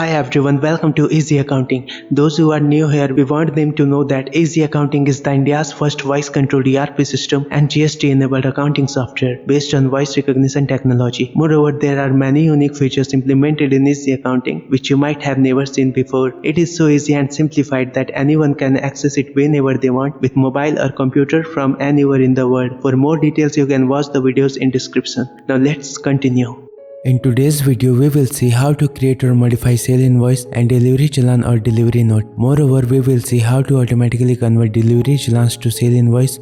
Hi everyone, welcome to Easy Accounting. Those who are new here, we want them to know that Easy Accounting is the India's first voice-controlled ERP system and GST-enabled accounting software based on voice recognition technology. Moreover, there are many unique features implemented in Easy Accounting which you might have never seen before. It is so easy and simplified that anyone can access it whenever they want with mobile or computer from anywhere in the world. For more details, you can watch the videos in description. Now let's continue. In today's video, we will see how to create or modify sale invoice and delivery challan or delivery note. Moreover, we will see how to automatically convert delivery challans to sale invoice,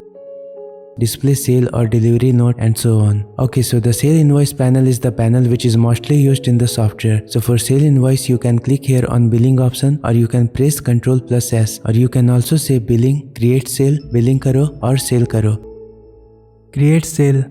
display sale or delivery note, and so on. Okay, so the sale invoice panel is the panel which is mostly used in the software. So for sale invoice, you can click here on billing option, or you can press Ctrl+S, or you can also say billing, create sale, billing karo, or sale karo. Create sale.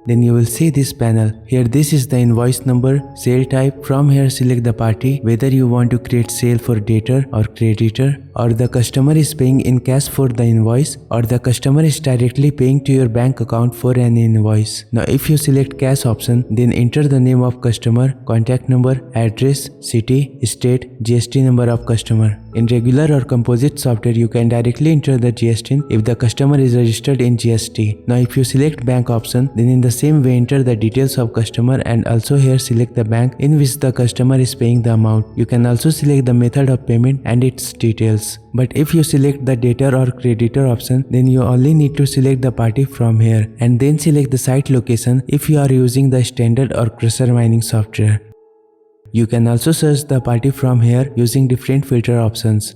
Then you will see this panel. Here this is the invoice number, sale type. From here select the party, whether you want to create sale for debtor or creditor, or the customer is paying in cash for the invoice, or the customer is directly paying to your bank account for an invoice. Now if you select cash option, then enter the name of customer, contact number, address, city, state, GST number of customer. In regular or composite software, you can directly enter the GST if the customer is registered in GST. Now if you select bank option, then in the same way enter the details of customer, and also here select the bank in which the customer is paying the amount. You can also select the method of payment and its details. But if you select the debtor or creditor option, then you only need to select the party from here and then select the site location if you are using the standard or crusher mining software. You can also search the party from here using different filter options.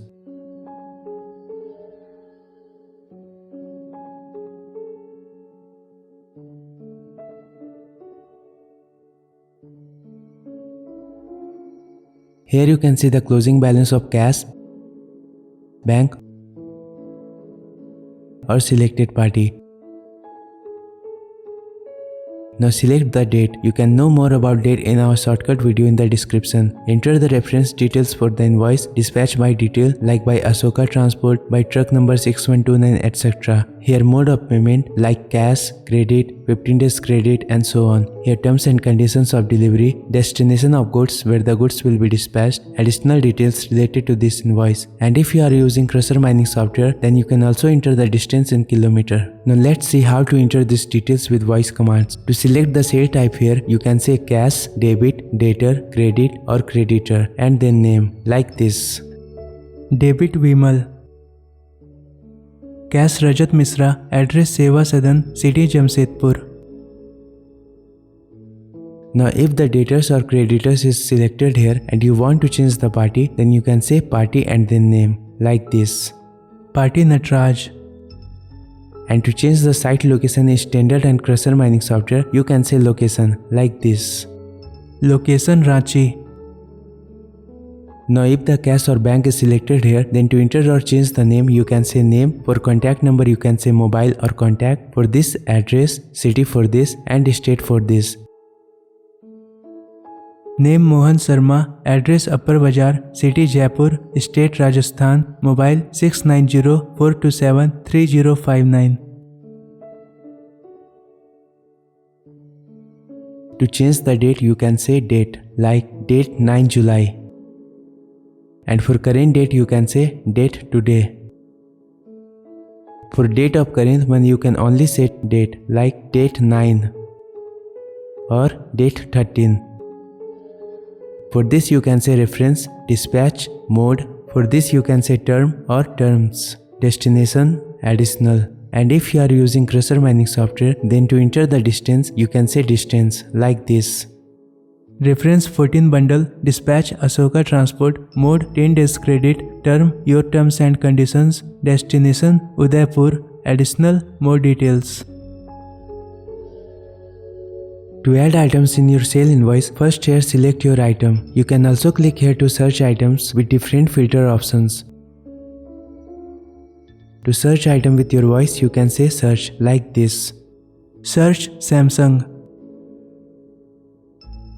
Here you can see the closing balance of cash, bank, or selected party. Now select the date. You can know more about date in our shortcut video in the description. Enter the reference details for the invoice, dispatch by detail like by Ashoka Transport, by truck number 6129, etc. Here mode of payment like cash, credit, 15 days credit, and so on. Here terms and conditions of delivery, destination of goods where the goods will be dispatched, additional details related to this invoice. And if you are using crusher mining software, then you can also enter the distance in kilometer. Now let's see how to enter these details with voice commands. To select the sale type here, you can say cash, debit, debtor, credit, or creditor, and then name like this. Debit Vimal. Cash Rajat Misra, address Seva Sadan, city Jamshedpur. Now if the debtors or creditors is selected here and you want to change the party, then you can say party and then name like this. Party Natraj. And to change the site location in standard and crusher mining software, you can say location like this. Location Ranchi. Now if the cash or bank is selected here, then to enter or change the name, you can say name. For contact number, you can say mobile or contact. For this, address, city for this, and state for this. Name Mohan Sharma, address Upper Bazaar, city Jaipur, state Rajasthan, mobile 690-427-3059. To change the date, you can say date, like date 9 July. And for current date, you can say date today. For date of current month, you can only set date, like date 9 or date 13. For this you can say reference, dispatch, mode. For this you can say term or terms, destination, additional. And if you are using crusher mining software, then to enter the distance, you can say distance like this. Reference 14 bundle, dispatch Ashoka Transport, mode 10 days credit, term your terms and conditions, destination Udaipur, additional more details. To add items in your sale invoice, first here select your item. You can also click here to search items with different filter options. To search item with your voice, you can say search like this. Search Samsung.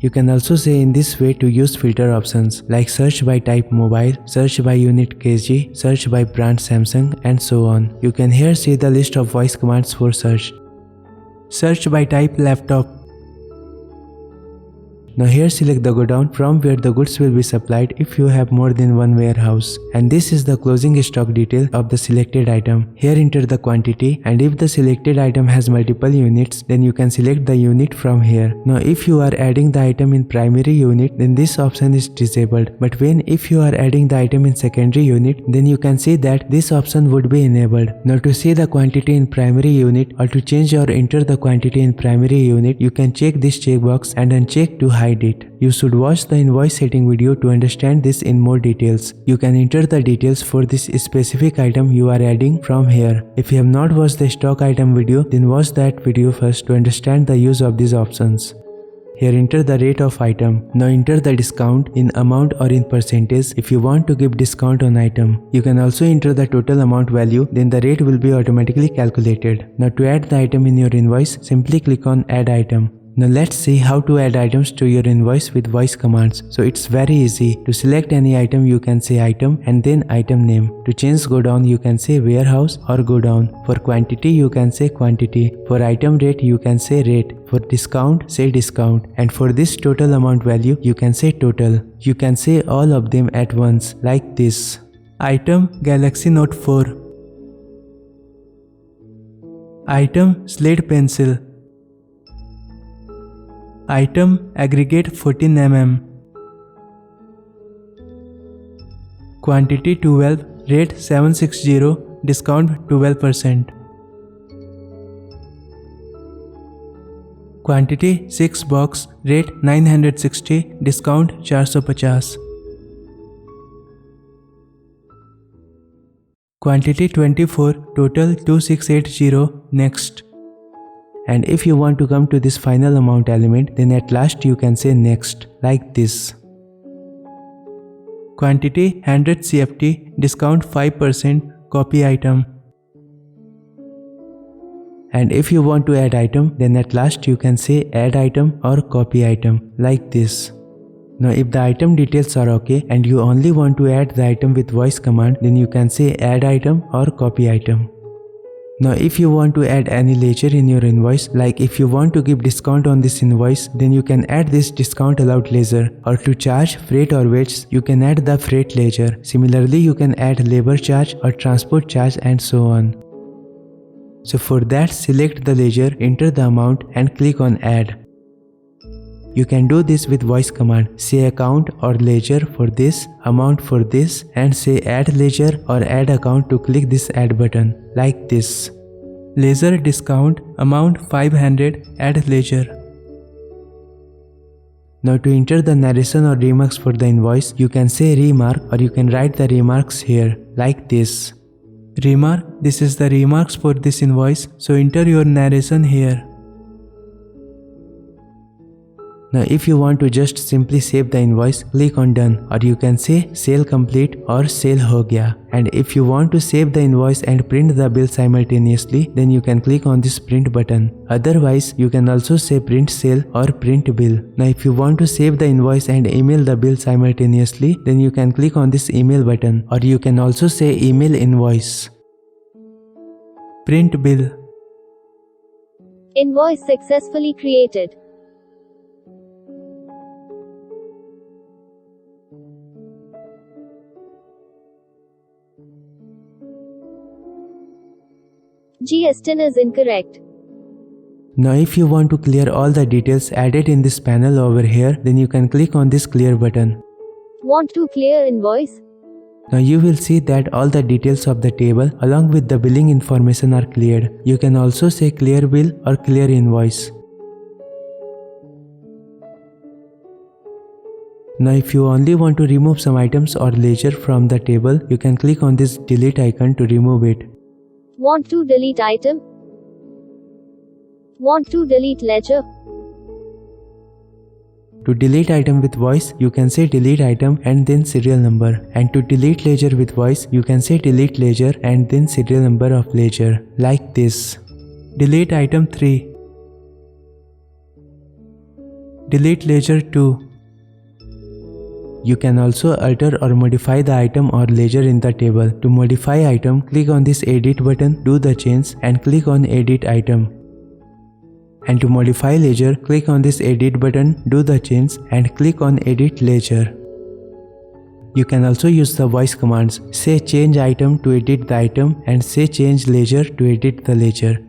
You can also say in this way to use filter options like search by type mobile, search by unit kg, search by brand Samsung, and so on. You can here see the list of voice commands for search. Search by type laptop. Now here select the godown from where the goods will be supplied if you have more than one warehouse. And this is the closing stock detail of the selected item. Here enter the quantity, and if the selected item has multiple units, then you can select the unit from here. Now if you are adding the item in primary unit, then this option is disabled. But if you are adding the item in secondary unit, then you can see that this option would be enabled. Now to see the quantity in primary unit or to change or enter the quantity in primary unit, you can check this checkbox and uncheck to hide it. You should watch the invoice setting video to understand this in more details. You can enter the details for this specific item you are adding from here. If you have not watched the stock item video, then watch that video first to understand the use of these options. Here enter the rate of item. Now enter the discount in amount or in percentage if you want to give discount on item. You can also enter the total amount value, then the rate will be automatically calculated. Now to add the item in your invoice, simply click on add item. Now let's see how to add items to your invoice with voice commands. So it's very easy. To select any item, you can say item and then item name. To change godown, you can say warehouse or godown. For quantity, you can say quantity. For item rate, you can say rate. For discount, say discount. And for this total amount value, you can say total. You can say all of them at once like this. Item Galaxy Note 4. Item Slate Pencil. Item Aggregate 14 mm. Quantity 12, rate 760, discount 12%. Quantity 6 box, rate 960, discount 450. Quantity 24, total 2680, next. And if you want to come to this final amount element, then at last you can say next, like this. Quantity 100 CFT, discount 5%, copy item. And if you want to add item, then at last you can say add item or copy item, like this. Now if the item details are okay and you only want to add the item with voice command, then you can say add item or copy item. Now if you want to add any ledger in your invoice, like if you want to give discount on this invoice, then you can add this discount allowed ledger, or to charge freight or weights, you can add the freight ledger. Similarly, you can add labor charge or transport charge and so on. So for that, select the ledger, enter the amount and click on add. You can do this with voice command. Say account or ledger for this, amount for this, and say add ledger or add account to click this add button, like this. Ledger discount, amount 500, add ledger. Now to enter the narration or remarks for the invoice, you can say remark or you can write the remarks here, like this. Remark, this is the remarks for this invoice, so enter your narration here. Now if you want to just simply save the invoice, click on done, or you can say sale complete or sale ho gaya. And if you want to save the invoice and print the bill simultaneously, then you can click on this print button. Otherwise, you can also say print sale or print bill. Now if you want to save the invoice and email the bill simultaneously, then you can click on this email button, or you can also say email invoice. Print bill. Invoice successfully created. GSTIN is incorrect. Now if you want to clear all the details added in this panel over here, then you can click on this clear button. Want to clear invoice? Now you will see that all the details of the table along with the billing information are cleared. You can also say clear bill or clear invoice. Now if you only want to remove some items or ledger from the table, you can click on this delete icon to remove it. Want to delete item? Want to delete ledger? To delete item with voice, you can say delete item and then serial number. And to delete ledger with voice, you can say delete ledger and then serial number of ledger, like this. Delete item 3. Delete ledger 2. You can also alter or modify the item or ledger in the table. To modify item, click on this edit button, do the change and click on edit item. And to modify ledger, click on this edit button, do the change and click on edit ledger. You can also use the voice commands, say change item to edit the item and say change ledger to edit the ledger.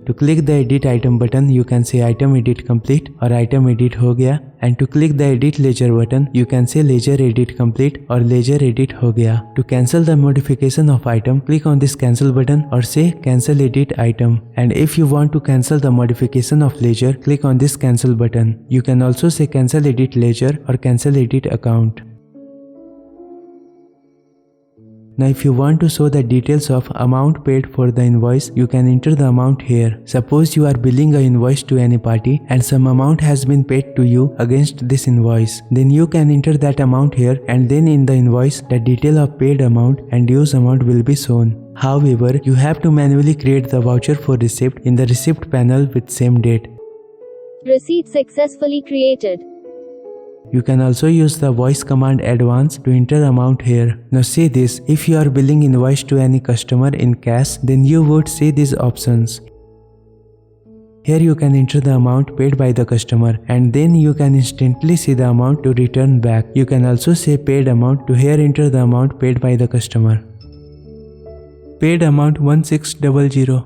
To click the edit item button, you can say item edit complete or item edit ho gaya, and to click the edit ledger button, you can say ledger edit complete or ledger edit ho gaya. To cancel the modification of item, click on this cancel button or say cancel edit item. And if you want to cancel the modification of ledger, click on this cancel button. You can also say cancel edit ledger or cancel edit account. Now if you want to show the details of amount paid for the invoice, you can enter the amount here. Suppose you are billing an invoice to any party and some amount has been paid to you against this invoice. Then you can enter that amount here, and then in the invoice, the detail of paid amount and dues amount will be shown. However, you have to manually create the voucher for receipt in the receipt panel with same date. Receipt successfully created. You can also use the voice command advance to enter amount here. Now see this, if you are billing invoice to any customer in cash, then you would see these options. Here you can enter the amount paid by the customer and then you can instantly see the amount to return back. You can also say paid amount to here enter the amount paid by the customer. Paid amount 1600.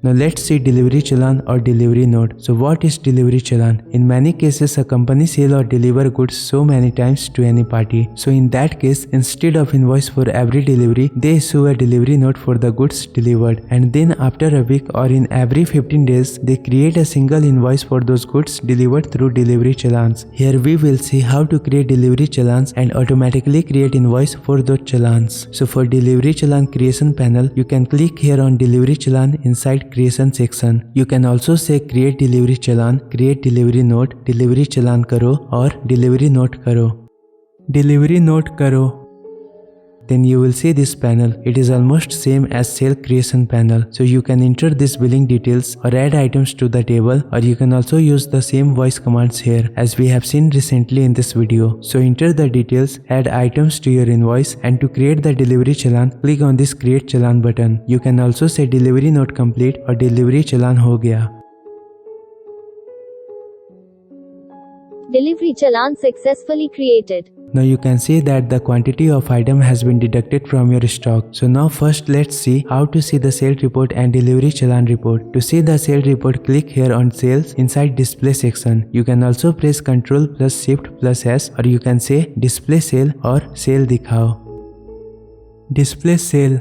Now let's see delivery challan or delivery note. So what is delivery challan? In many cases, a company sell or deliver goods so many times to any party. So in that case, instead of invoice for every delivery, they issue a delivery note for the goods delivered. And then after a week or in every 15 days, they create a single invoice for those goods delivered through delivery challans. Here we will see how to create delivery challans and automatically create invoice for those challans. So for delivery challan creation panel, you can click here on delivery challan inside creation section. You can also say create delivery challan, create delivery note, delivery challan karo or delivery note karo. Delivery note karo. Then you will see this panel. It is almost same as sale creation panel. So you can enter this billing details or add items to the table, or you can also use the same voice commands here as we have seen recently in this video. So enter the details, add items to your invoice, and to create the delivery challan, click on this create challan button. You can also say delivery note complete or delivery challan ho gaya. Delivery challan successfully created. Now you can see that the quantity of item has been deducted from your stock. So now first let's see how to see the sale report and delivery challan report. To see the sale report, click here on sales inside display section. You can also press Ctrl plus Shift plus S, or you can say display sale or sale dikhao. Display sale.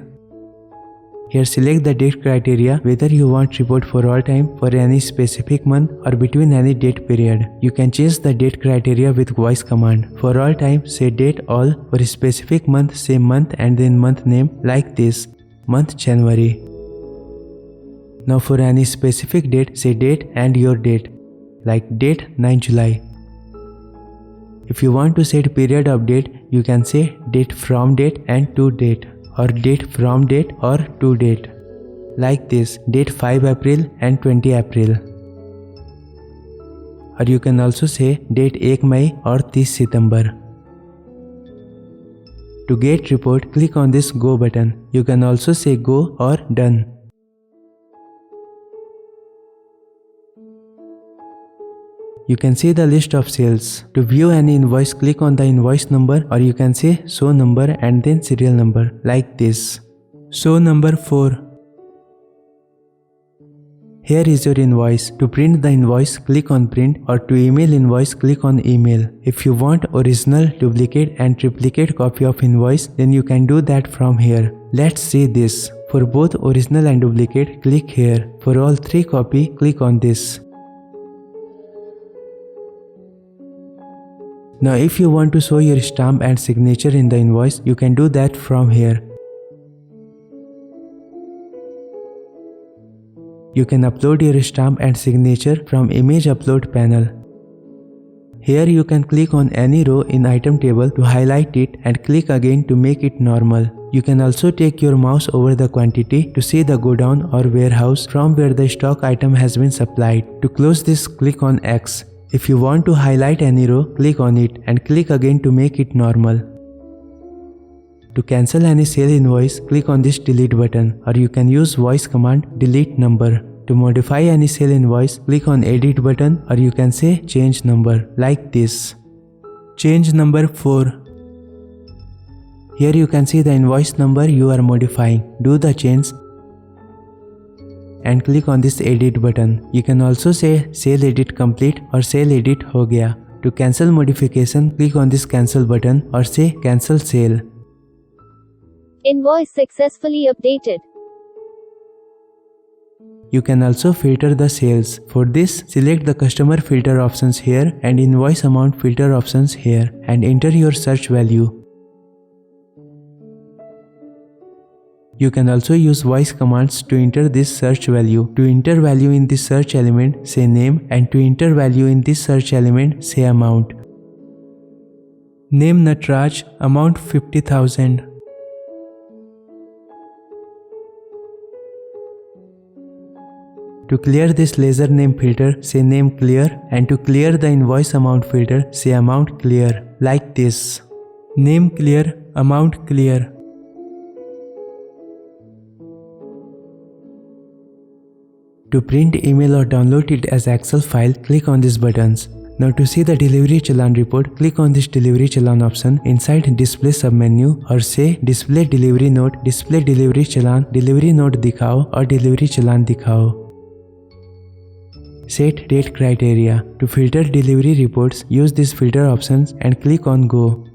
Here select the date criteria, whether you want report for all time, for any specific month or between any date period. You can change the date criteria with voice command. For all time, say date all. For a specific month, say month and then month name, like this, month January. Now for any specific date, say date and your date, like date 9 July. If you want to set period of date, you can say date from date and to date, or date from date or to date, like this, date 5 April and 20 April. Or you can also say date 1 May or 30 September. To get report, click on this go button. You can also say go or done. You can see the list of sales. To view any invoice, click on the invoice number, or you can say show number and then serial number, like this. Show number 4. Here is your invoice. To print the invoice, click on print, or to email invoice, click on email. If you want original, duplicate and triplicate copy of invoice, then you can do that from here. Let's see this. For both original and duplicate, click here. For all 3 copy, click on this. Now if you want to show your stamp and signature in the invoice, you can do that from here. You can upload your stamp and signature from image upload panel. Here you can click on any row in item table to highlight it and click again to make it normal. You can also take your mouse over the quantity to see the godown or warehouse from where the stock item has been supplied. To close this, click on X. If you want to highlight any row, click on it and click again to make it normal. To cancel any sale invoice, click on this delete button, or you can use voice command delete number. To modify any sale invoice, click on edit button, or you can say change number like this. Change number 4. Here you can see the invoice number you are modifying. Do the change and click on this edit button. You can also say sale edit complete or sale edit ho gaya. To cancel modification, click on this cancel button or say cancel sale. Invoice successfully updated. You can also filter the sales. For this, select the customer filter options here and invoice amount filter options here and enter your search value. You can also use voice commands to enter this search value. To enter value in this search element, say name, and to enter value in this search element, say amount. Name Natraj, amount 50,000. To clear this laser name filter, say name clear, and to clear the invoice amount filter, say amount clear, like this. Name clear, amount clear. To print email or download it as Excel file, click on these buttons. Now to see the delivery challan report, click on this delivery challan option inside display submenu or say display delivery note, display delivery challan, delivery note dikhao or delivery challan dikhao. Set date criteria. To filter delivery reports, use these filter options and click on go.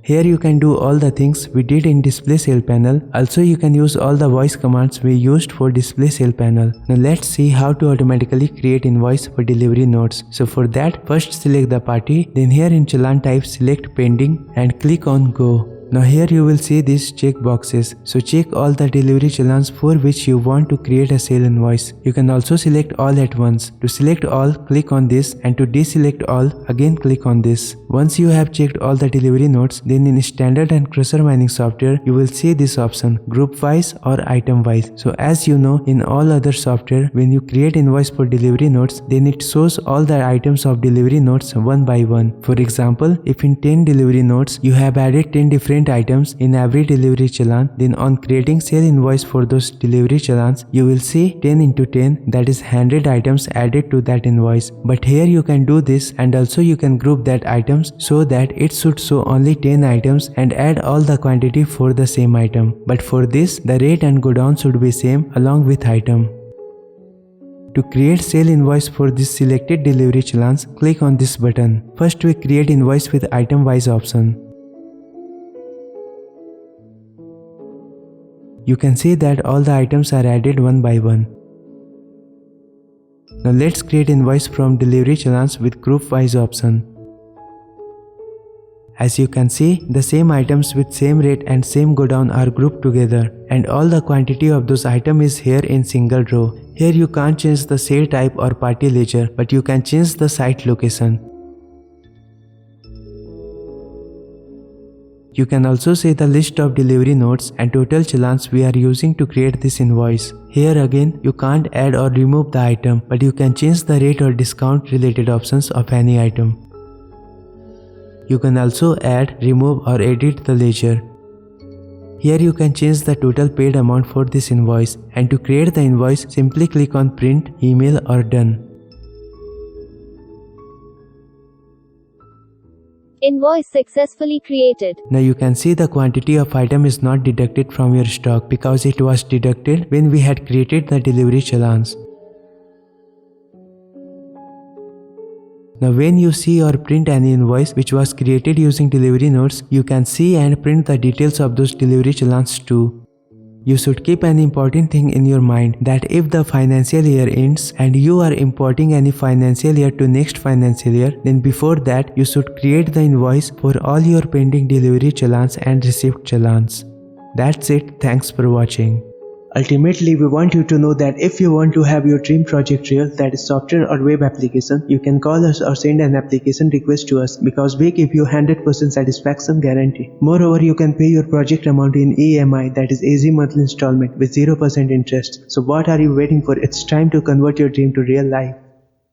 Here you can do all the things we did in display sale panel. Also you can use all the voice commands we used for display sale panel. Now let's see how to automatically create invoice for delivery notes. So for that, first select the party, then here in Challan type select pending and click on go. Now here you will see these check boxes. So check all the delivery challans for which you want to create a sale invoice. You can also select all at once. To select all, click on this, and to deselect all, again click on this. Once you have checked all the delivery notes, then in standard and cursor mining software, you will see this option group wise or item wise. So as you know, in all other software, when you create invoice for delivery notes, then it shows all the items of delivery notes one by one. For example, if in 10 delivery notes, you have added 10 different items in every delivery challan, then on creating sale invoice for those delivery challans, you will see 10 into 10, that is 100 items added to that invoice. But here you can do this, and also you can group that items so that it should show only 10 items and add all the quantity for the same item. But for this, the rate and go down should be same along with item. To create sale invoice for this selected delivery challans, click on this button. First we create invoice with item wise option. You can see that all the items are added one by one. Now let's create invoice from delivery challans with group wise option. As you can see, the same items with same rate and same go down are grouped together, and all the quantity of those items is here in single row. Here you can't change the sale type or party ledger, but you can change the site location. You can also see the list of delivery notes and total challans we are using to create this invoice. Here again, you can't add or remove the item, but you can change the rate or discount related options of any item. You can also add, remove or edit the ledger. Here you can change the total paid amount for this invoice, and to create the invoice, simply click on print, email or done. Invoice successfully created. Now you can see the quantity of item is not deducted from your stock because it was deducted when we had created the delivery challans. Now when you see or print any invoice which was created using delivery notes, you can see and print the details of those delivery challans too. You should keep an important thing in your mind that if the financial year ends and you are importing any financial year to next financial year, then before that you should create the invoice for all your pending delivery challans and received challans. That's it. Thanks for watching. Ultimately, we want you to know that if you want to have your dream project real, that is software or web application, you can call us or send an application request to us because we give you 100% satisfaction guarantee. Moreover, you can pay your project amount in EMI, that is easy monthly installment with 0% interest. So what are you waiting for? It's time to convert your dream to real life.